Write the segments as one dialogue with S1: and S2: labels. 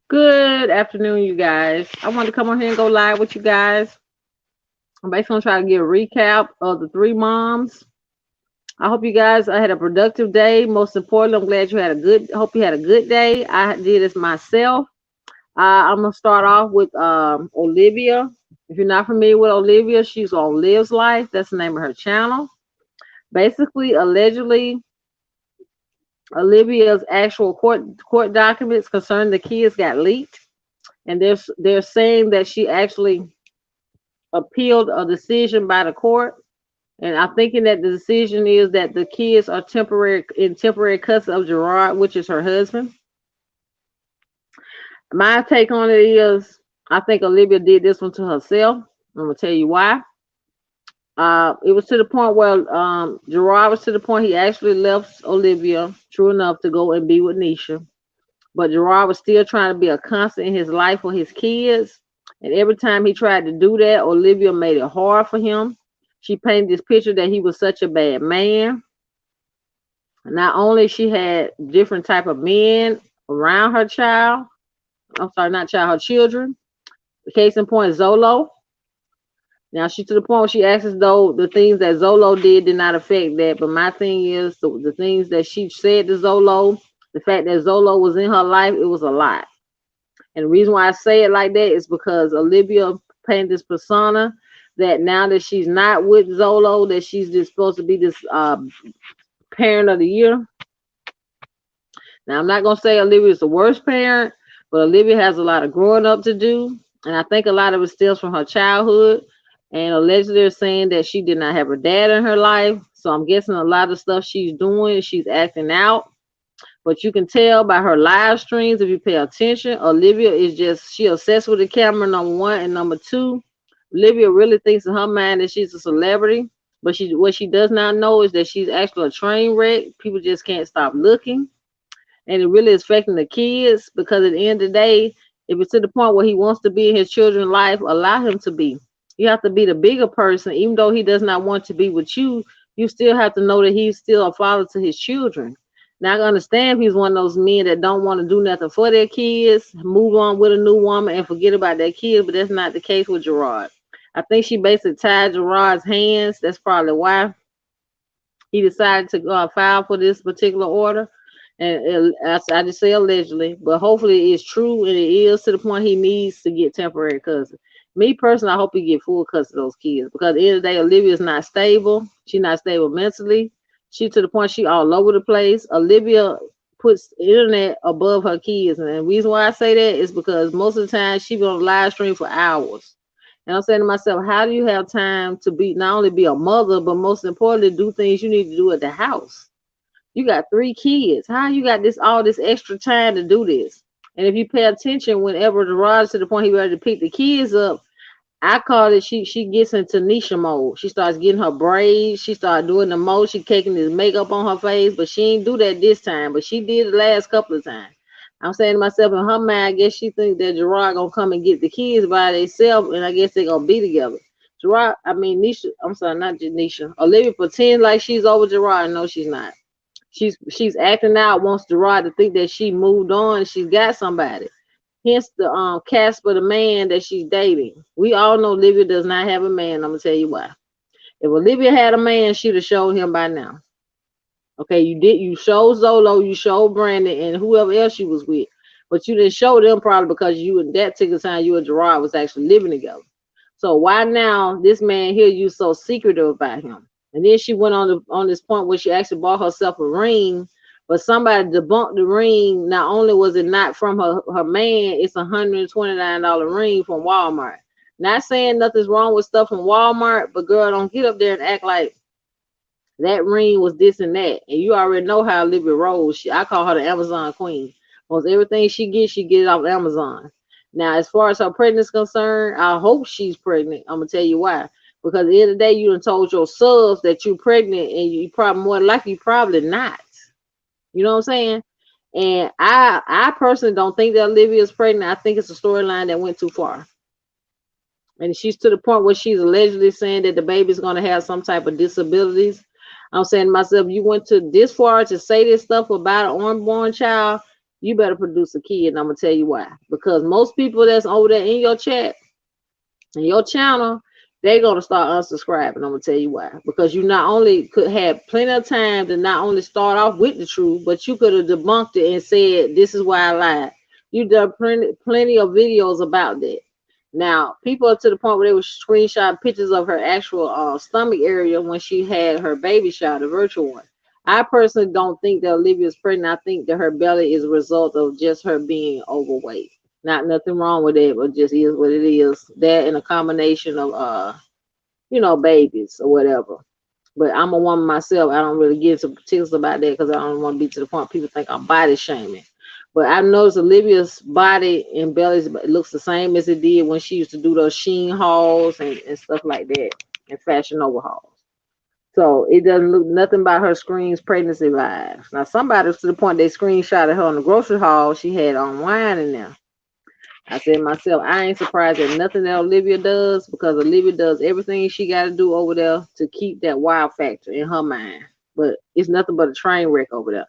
S1: Good afternoon, you guys. I wanted to come on here and go live with you guys. I'm basically gonna try to give a recap of the three moms. I hope you guys had a productive day. Most importantly, I'm glad you had a good. Hope you had a good day. I did this myself. I'm gonna start off with Olivia. If you're not familiar with Olivia, she's on Liv's Life. That's the name of her channel. Basically, allegedly, Olivia's actual court documents concerning the kids got leaked, and they're saying that she actually appealed a decision by the court, and I'm thinking that the decision is that the kids are temporary custody of Gerard, which is her husband. My take on it is, I think Olivia did this one to herself. I'm gonna tell you why. It was to the point where Gerard was to the point he actually left Olivia, true enough, to go and be with Nisha. But Gerard was still trying to be a constant in his life for his kids. And every time he tried to do that, Olivia made it hard for him. She painted this picture that he was such a bad man. Not only she had different type of men around her child, I'm sorry, not child, her children. Case in point, Zolo. Now she to the point where she acts as though the things that Zolo did not affect that. But my thing is the things that she said to Zolo, the fact that Zolo was in her life, it was a lot. And the reason why I say it like that is because Olivia painted this persona that now that she's not with Zolo, that she's just supposed to be this parent of the year. Now I'm not gonna say Olivia is the worst parent, but Olivia has a lot of growing up to do, and I think a lot of it stems from her childhood. And allegedly, they're saying that she did not have her dad in her life, so I'm guessing a lot of stuff she's doing, she's acting out. But you can tell by her live streams if you pay attention. Olivia is just she obsessed with the camera, number one, and number two, Olivia really thinks in her mind that she's a celebrity. But she what she does not know is that she's actually a train wreck. People just can't stop looking. And it really is affecting the kids because at the end of the day, if it's to the point where he wants to be in his children's life, allow him to be. You have to be the bigger person, even though he does not want to be with you. You still have to know that he's still a father to his children. Now I can understand if he's one of those men that don't want to do nothing for their kids, move on with a new woman and forget about their kids, but that's not the case with Gerard. I think she basically tied Gerard's hands. That's probably why he decided to file for this particular order. And I just say allegedly, but hopefully it's true and it is to the point he needs to get temporary custody. Me personally, I hope he get full custody of those kids because at the end of the day, Olivia's not stable. She's not stable mentally. She to the point she all over the place. Olivia puts internet above her kids, and the reason why I say that is because most of the time she be on live stream for hours. And I'm saying to myself, how do you have time to be not only be a mother, but most importantly, do things you need to do at the house? You got three kids. How you got this all this extra time to do this? And if you pay attention, whenever the rise to the point he ready to pick the kids up, I call it she gets into Nisha mode. She starts getting her braids. She starts doing the most. She taking this makeup on her face, but she ain't do that this time. But she did the last couple of times. I'm saying to myself in her mind, I guess she thinks that Gerard gonna come and get the kids by themselves, and I guess they gonna be together. Gerard, I mean Nisha. I'm sorry, not Nisha. Olivia pretends like she's over Gerard. No, she's not. She's acting out, wants Gerard to think that she moved on, she's got somebody. Hence the Casper the man that she's dating. We all know Olivia does not have a man. I'm gonna tell you why. If Olivia had a man, she'd have showed him by now. Okay, you showed Zolo, you showed Brandon, and whoever else you was with, but you didn't show them probably because you at that particular time you and Gerard was actually living together. So why now this man here you so secretive about him? And then she went on this point where she actually bought herself a ring, but somebody debunked the ring. Not only was it not from her man, it's $129 ring from Walmart. Not saying nothing's wrong with stuff from Walmart, but girl, don't get up there and act like that ring was this and that. And you already know how Olivia rolls. I call her the Amazon queen. Most everything she get it off Amazon. Now, as far as her pregnancy is concerned, I hope she's pregnant. I'm gonna tell you why. Because at the end of the day, you done told your subs that you're pregnant, and you probably more likely probably not. You know what I'm saying? And I personally don't think that Olivia is pregnant. I think it's a storyline that went too far. And she's to the point where she's allegedly saying that the baby's gonna have some type of disabilities. I'm saying to myself, you went to this far to say this stuff about an unborn child. you better produce a kid. And I'm gonna tell you why. Because most people that's over there in your chat and your channel, they're gonna start unsubscribing. I'm gonna tell you why. Because you not only could have plenty of time to not only start off with the truth, but you could have debunked it and said, "This is why I lied." You done plenty of videos about that. Now, people are to the point where they were screenshot pictures of her actual stomach area when she had her baby shower, the virtual one. I personally don't think that Olivia's pregnant. I think that her belly is a result of just her being overweight. Not nothing wrong with it, but just is what it is. That and a combination of babies or whatever. But I'm a woman myself. I don't really get into particulars about that because I don't want to be to the point people think I'm body shaming. But I noticed Olivia's body and belly looks the same as it did when she used to do those Sheen hauls and stuff like that and Fashion Nova hauls. So it doesn't look nothing about her screens pregnancy vibes. Now somebody to the point they screenshotted her on the grocery haul. She had on wine in there. I said myself, I ain't surprised at nothing that Olivia does because Olivia does everything she got to do over there to keep that wow factor in her mind. But it's nothing but a train wreck over there.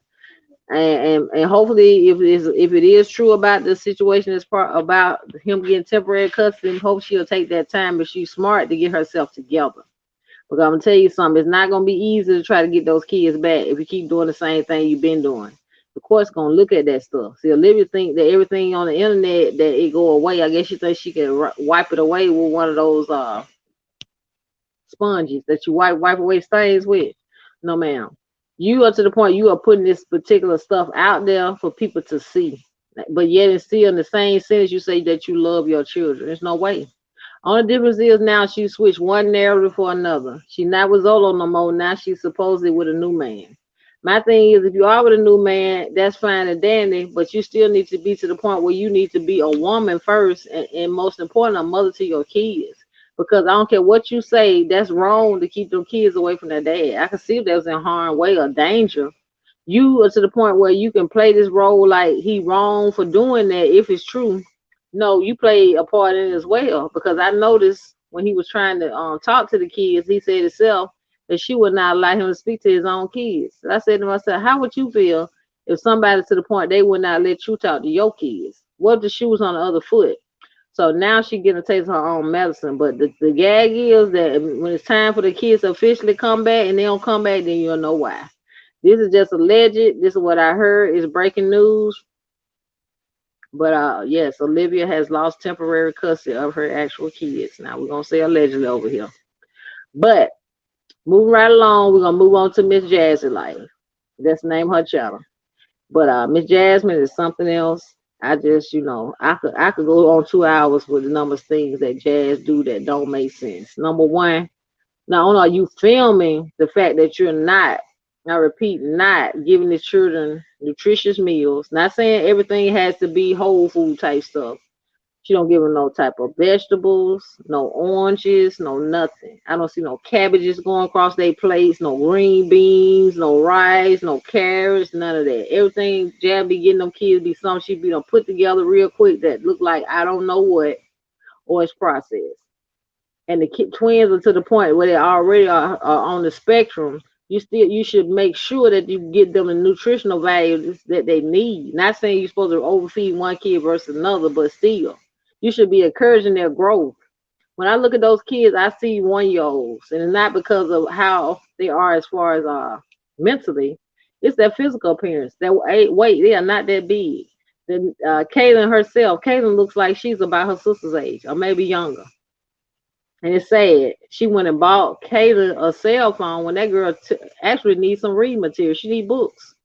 S1: And hopefully, if it is true about the situation as part about him getting temporary custody, hope she'll take that time, but she's smart to get herself together. But I'm gonna tell you something, it's not gonna be easy to try to get those kids back if you keep doing the same thing you've been doing. The court's gonna look at that stuff. See, Olivia think that everything on the internet that it go away. I guess she thinks she can wipe it away with one of those sponges that you wipe away stains with. No, ma'am. You are to the point you are putting this particular stuff out there for people to see, but yet and still in the same sentence you say that you love your children. There's no way. Only difference is now she switched one narrative for another. She not with Zolo no more. Now she's supposedly with a new man. My thing is, if you are with a new man, that's fine and dandy, but you still need to be to the point where you need to be a woman first, and most important, a mother to your kids. Because I don't care what you say, that's wrong to keep them kids away from their dad. I can see if they was in harm's way or danger. You are to the point where you can play this role like he wrong for doing that if it's true. No, you play a part in it as well. Because I noticed when he was trying to talk to the kids, he said himself that she would not allow him to speak to his own kids. And I said to myself, how would you feel if somebody to the point they would not let you talk to your kids? What if the shoe was on the other foot? So now she getting a taste of her own medicine. But the gag is that when it's time for the kids to officially come back and they don't come back, then you'll know why. This is just alleged. This is what I heard. It's breaking news. But yes, Olivia has lost temporary custody of her actual kids. Now we're gonna say allegedly over here. But moving right along, we're gonna move on to Miss Jazzy Life. That's the name of her channel. But Miss Jasmine is something else. I just, I could go on 2 hours with the number of things that Jazz do that don't make sense. Number one, not only are you filming the fact that you're not, I repeat, not giving the children nutritious meals, not saying everything has to be whole food type stuff. She don't give them no type of vegetables, no oranges, no nothing. I don't see no cabbages going across their plates, no green beans, no rice, no carrots, none of that. Everything Jab be getting them kids be something she be done put together real quick that look like I don't know what, or it's processed. And the twins are to the point where they already are on the spectrum. You should make sure that you get them the nutritional values that they need. Not saying you're supposed to overfeed one kid versus another, but still, you should be encouraging their growth. When I look at those kids, I see 1 year olds, and it's not because of how they are as far as mentally. It's their physical appearance. Their weight, they are not that big. Then Kaylin herself, Kaylin looks like she's about her sister's age, or maybe younger. And it's sad. She went and bought Kaylin a cell phone when that girl actually needs some reading material. She needs books.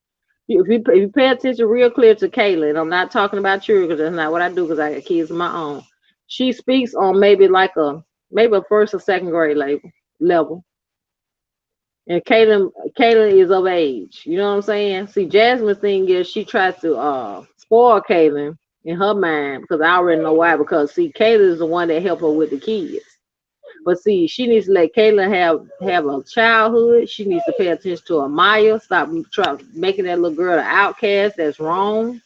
S1: If you pay attention real clear to Kaylin, I'm not talking about you because that's not what I do because I got kids of my own. She speaks on maybe a first or second grade level. And Kaylin is of age. You know what I'm saying? See, Jasmine's thing is she tries to spoil Kaylin in her mind because I already know why. Because see, Kaylin is the one that helped her with the kids. But see, she needs to let Kaylin have a childhood. She needs to pay attention to Amaya. Stop making that little girl an outcast. That's wrong.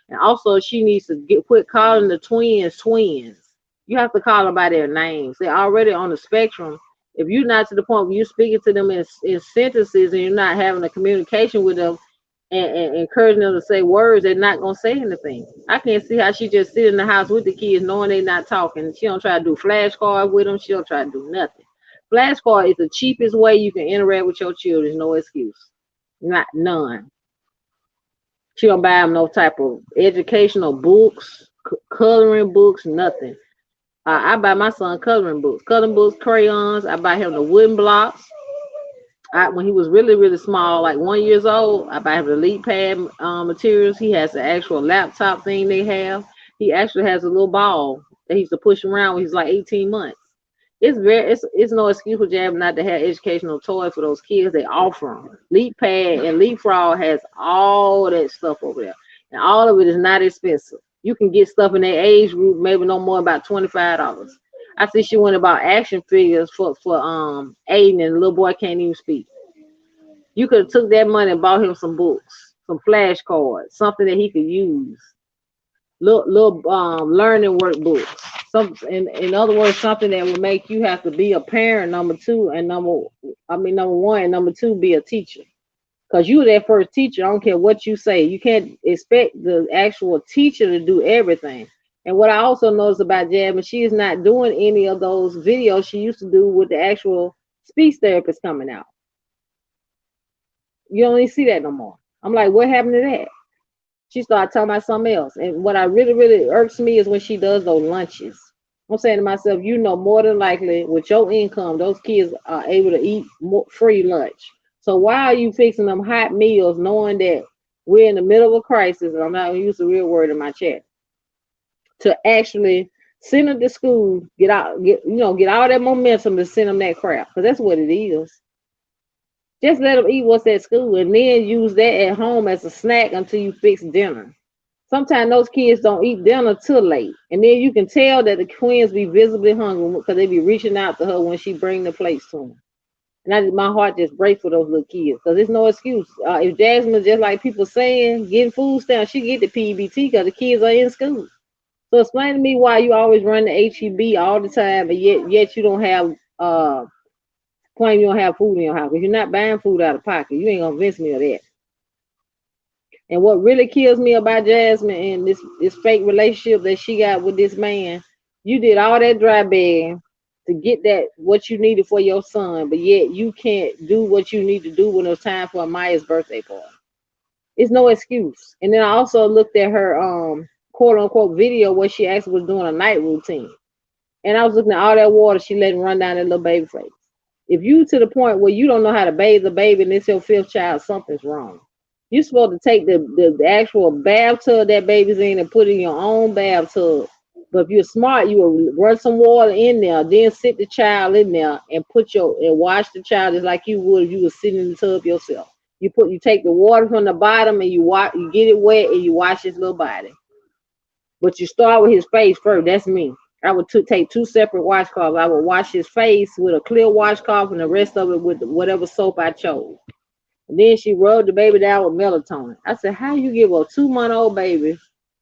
S1: And also, she needs to quit calling the twins twins. You have to call them by their names. They're already on the spectrum. If you're not to the point where you're speaking to them in sentences and you're not having a communication with them, and encouraging them to say words, they're not gonna say anything. I can't see how she just sit in the house with the kids knowing they're not talking. She don't try to do flashcards with them. She don't try to do nothing. Flashcard is the cheapest way you can interact with your children. No excuse, not none. She don't buy them no type of educational books, coloring books, nothing. I buy my son coloring books, crayons. I buy him the wooden blocks. When he was really small, like 1 years old, I buy him the lead pad materials. He has the actual laptop thing they have. He actually has a little ball that he used to push around when he's like 18 months. It's no excuse for Jab not to have educational toys for those kids. They offer them. Leap Pad and Leapfrog has all that stuff over there, and all of it is not expensive. You can get stuff in their age group, maybe no more about $25. I see she went about action figures for Aiden, and the little boy can't even speak. You could have took that money and bought him some books, some flashcards, something that he could use. Little learning workbooks. In other words, something that would make you have to be a parent. Number two, and number one, and number two, be a teacher. Cause you that first teacher. I don't care what you say. You can't expect the actual teacher to do everything. And what I also noticed about Jasmine, she is not doing any of those videos she used to do with the actual speech therapist coming out. You don't even see that no more. I'm like, what happened to that? She started talking about something else. And what I really irks me is when she does those lunches. I'm saying to myself, you know, more than likely with your income, those kids are able to eat free lunch. So why are you fixing them hot meals knowing that we're in the middle of a crisis? And I'm not going to use the real word in my chat. To actually send them to school, get all that momentum to send them that crap. Because that's what it is. Just let them eat what's at school and then use that at home as a snack until you fix dinner. Sometimes those kids don't eat dinner till late. And then you can tell that the twins be visibly hungry because they be reaching out to her when she bring the plates to them. And my heart just breaks for those little kids because there's no excuse. If Jasmine, just like people saying, getting food stamps, she get the PBT because the kids are in school. So explain to me why you always run the HEB all the time, and yet you don't have claim you don't have food in your house because you're not buying food out of pocket. You ain't gonna convince me of that. And what really kills me about Jasmine and this fake relationship that she got with this man, you did all that dry begging to get that what you needed for your son, but yet you can't do what you need to do when it's time for Amaya's birthday party. It's no excuse. And then I also looked at her quote unquote video where she actually was doing a night routine. And I was looking at all that water she let him run down that little baby face. If you to the point where you don't know how to bathe the baby and it's your fifth child, something's wrong. You're supposed to take the actual bathtub that baby's in and put it in your own bathtub. But if you're smart, you will run some water in there, then sit the child in there and wash the child just like you would if you were sitting in the tub yourself. You take the water from the bottom and you get it wet and you wash his little body. But you start with his face first. That's me. I would take two separate washcloths. I would wash his face with a clear washcloth and the rest of it with whatever soap I chose. And then she rubbed the baby down with melatonin. I said, how you give a 2-month-old baby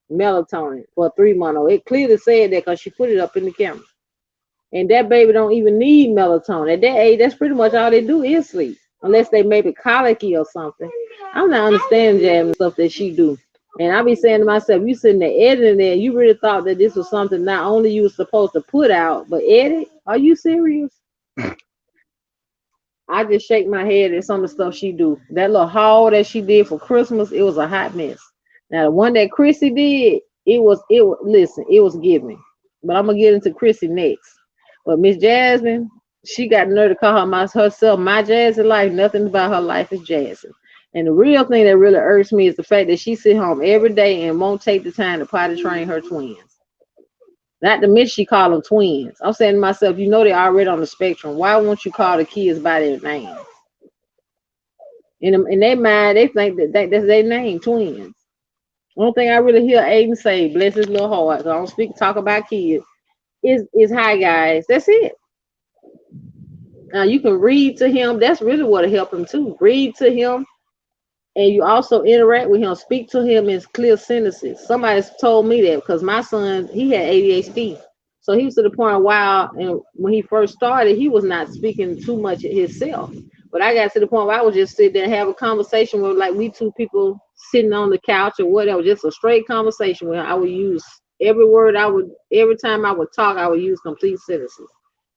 S1: melatonin for a 3-month-old? It clearly said that because she put it up in the camera. And that baby don't even need melatonin. At that age, that's pretty much all they do is sleep. Unless they may be colicky or something. I'm not understanding Jasmine stuff that she do. And I be saying to myself, you sitting there editing there, you really thought that this was something not only you were supposed to put out, but edit? Are you serious? I just shake my head at some of the stuff she do. That little haul that she did for Christmas, it was a hot mess. Now the one that Chrissy did, it was giving. But I'm gonna get into Chrissy next. But Miss Jasmine, she got the nerve to call herself my Jazzy life. Nothing about her life is Jasmine. And the real thing that really irks me is the fact that she sit home every day and won't take the time to potty train her twins. Not to mention she call them twins. I'm saying to myself, you know they're already on the spectrum. Why won't you call the kids by their name? In their mind, they think that's their name, twins. One thing I really hear Aiden say, bless his little heart, so I don't talk about kids, is hi guys. That's it. Now you can read to him. That's really what'll help him too. Read to him. And you also interact with him, speak to him in clear sentences. Somebody told me that because my son, he had ADHD. So he was to the point and when he first started, he was not speaking too much himself. But I got to the point where I would just sit there and have a conversation with like we two people sitting on the couch or whatever, just a straight conversation where I would use every word I would every time I would talk, I would use complete sentences.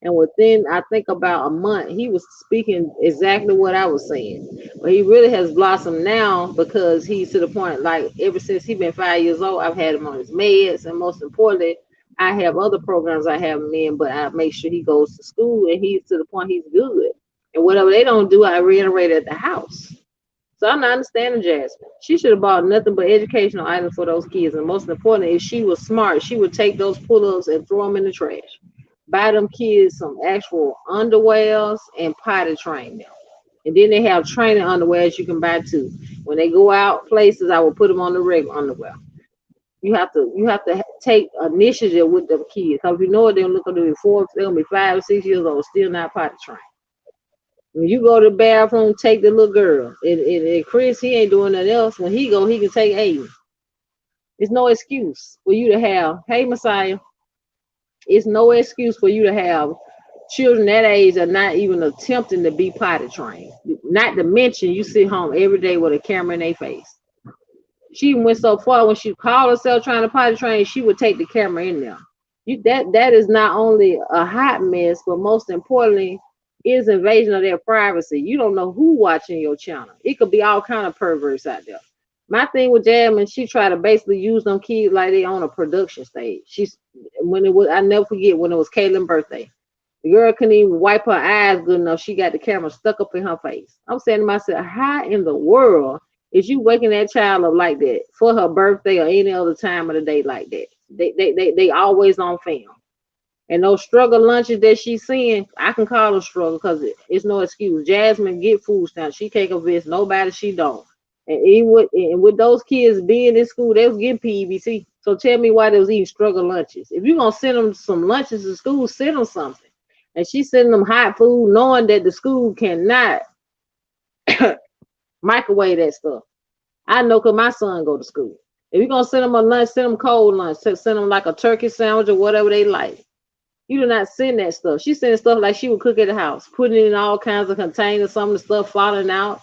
S1: And within I think about a month, he was speaking exactly what I was saying. But he really has blossomed now because he's to the point like ever since he been 5 years old, I've had him on his meds, and most importantly, I have other programs I have him in, but I make sure he goes to school and he's to the point he's good. And whatever they don't do, I reiterate at the house. So I'm not understanding Jasmine. She should have bought nothing but educational items for those kids. And most importantly, if she was smart, she would take those pull-ups and throw them in the trash. Buy them kids some actual underwears and potty train them. And then they have training underwears you can buy too. When they go out places, I will put them on the regular underwear. You have to take initiative with the kids because you know what they're looking to be four, they're gonna be 5 or 6 years old, still not potty trained. When you go to the bathroom, take the little girl. And Chris, he ain't doing nothing else. When he go, he can take Aiden. It's no excuse for you to have, hey Messiah, it's no excuse for you to have children that age are not even attempting to be potty trained. Not to mention you sit home every day with a camera in their face. She went so far when she called herself trying to potty train, she would take the camera in there. That is not only a hot mess, but most importantly, is invasion of their privacy. You don't know who watching your channel. It could be all kind of perverts out there. My thing with Jasmine, she tried to basically use them kids like they on a production stage. She's when it was I never forget when it was Caitlin's birthday. The girl couldn't even wipe her eyes good enough. She got the camera stuck up in her face. I'm saying to myself, how in the world is you waking that child up like that for her birthday or any other time of the day like that? They always on film. And those struggle lunches that she's seeing, I can call them struggle because it's no excuse. Jasmine get food stamps. She can't convince nobody she don't. And with those kids being in school, they was getting PEBC. So tell me why they was eating struggle lunches. If you're gonna send them some lunches to school, send them something. And she's sending them hot food, knowing that the school cannot microwave that stuff. I know because my son go to school. If you're gonna send them a lunch, send them cold lunch. Send them like a turkey sandwich or whatever they like. You do not send that stuff. She sending stuff like she would cook at the house, putting it in all kinds of containers, some of the stuff falling out.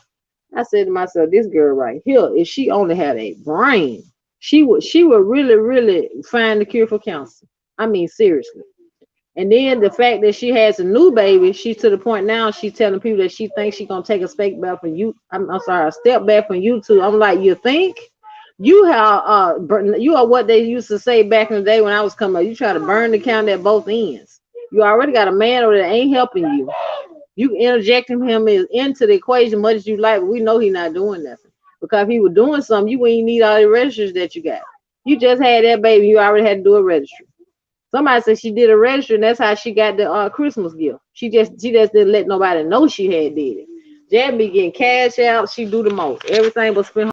S1: I said to myself, this girl right here, if she only had a brain, she would really, really find the cure for cancer. I mean, seriously. And then the fact that she has a new baby, she's to the point now she's telling people that she thinks she's gonna take a step back from you. I'm sorry, a step back from YouTube. I'm like, you think? You have you are what they used to say back in the day when I was coming up. You try to burn the candle at both ends. You already got a man over there that ain't helping you. You interjecting him into the equation much as you like, but we know he's not doing nothing. Because if he was doing something, you wouldn't need all the registers that you got. You just had that baby, you already had to do a registry. Somebody said she did a registry, and that's how she got the Christmas gift. She just didn't let nobody know she had did it. Jan be getting cash out. She do the most. Everything but spend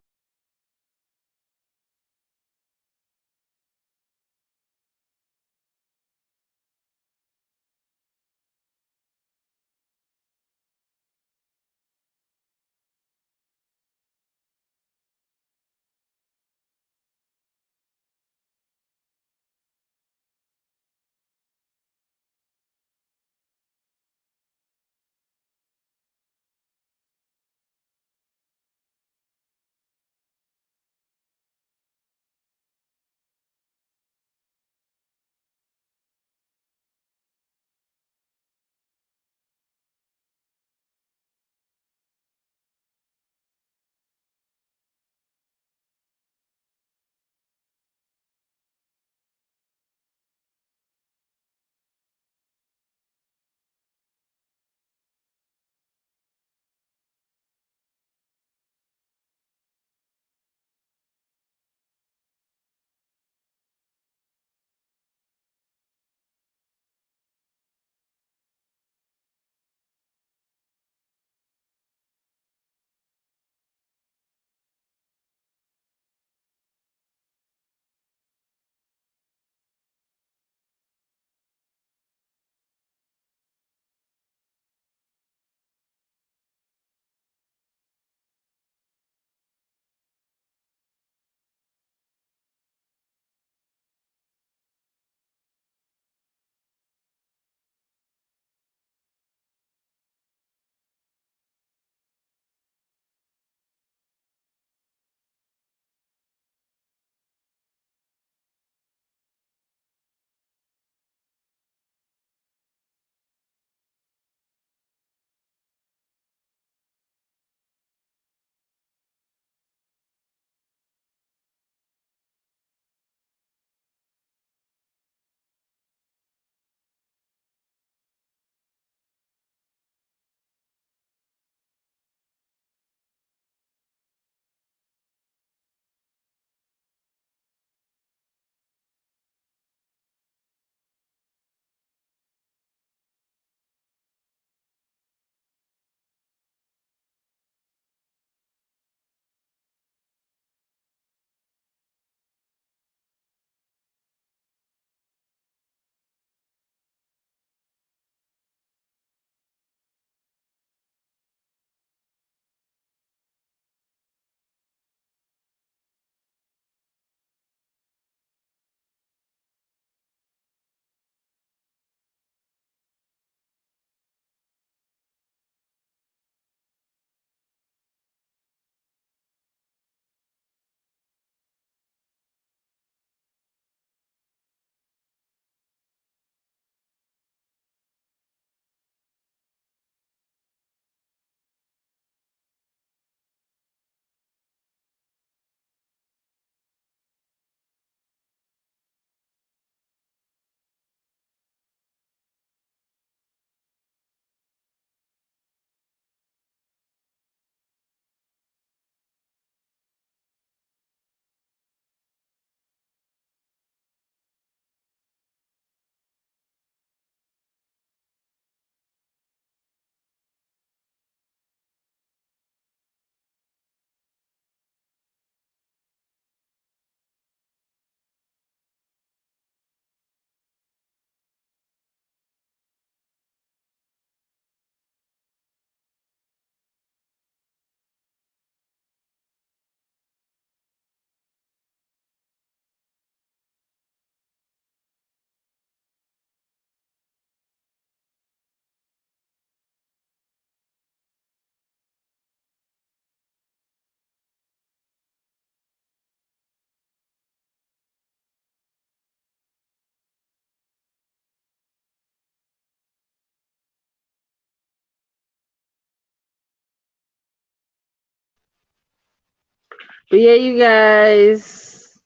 S1: But yeah, you guys,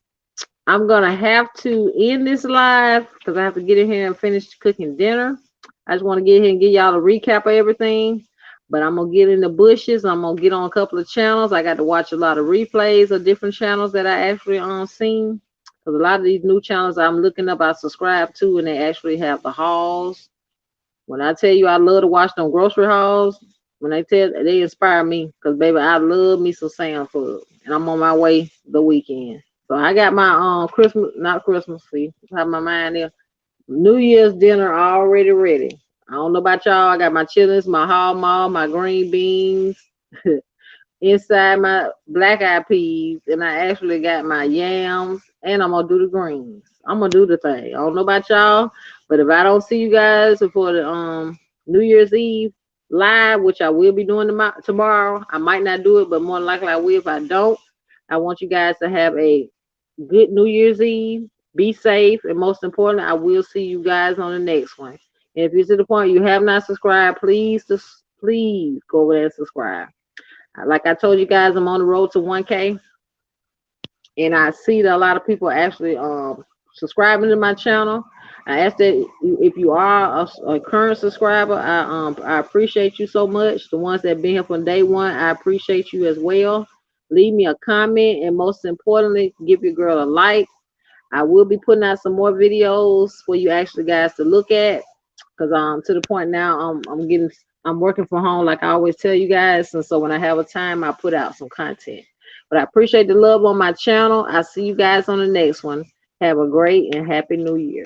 S1: I'm gonna have to end this live because I have to get in here and finish cooking dinner. I just want to get here and give y'all a recap of everything. But I'm gonna get in the bushes. I'm gonna get on a couple of channels. I got to watch a lot of replays of different channels that I actually seen. Because a lot of these new channels I'm looking up, I subscribe to, and they actually have the hauls. When I tell you I love to watch them grocery hauls, when they inspire me, because baby, I love me some Sam's Club, and I'm on my way the weekend. So I got my Christmas, not Christmas, see, have my mind there. New Year's dinner already ready. I don't know about y'all. I got my chitlins, my hog maw, my green beans inside my black eyed peas, and I actually got my yams, and I'm gonna do the greens. I'm gonna do the thing. I don't know about y'all, but if I don't see you guys before the New Year's Eve live, which I will be doing tomorrow, I might not do it, but more than likely I will. If I don't, I want you guys to have a good New Year's Eve. Be safe, and most importantly, I will see you guys on the next one. And if you're to the point you have not subscribed, please, just please go over there and subscribe. Like I told you guys, I'm on the road to 1K, and I see that a lot of people actually subscribing to my channel. I ask that if you are a current subscriber, I appreciate you so much. The ones that been here from day one, I appreciate you as well. Leave me a comment, and most importantly, give your girl a like. I will be putting out some more videos for you actually guys to look at, because to the point now I'm working from home like I always tell you guys, and so when I have a time I put out some content. But I appreciate the love on my channel. I'll see you guys on the next one. Have a great and happy new year.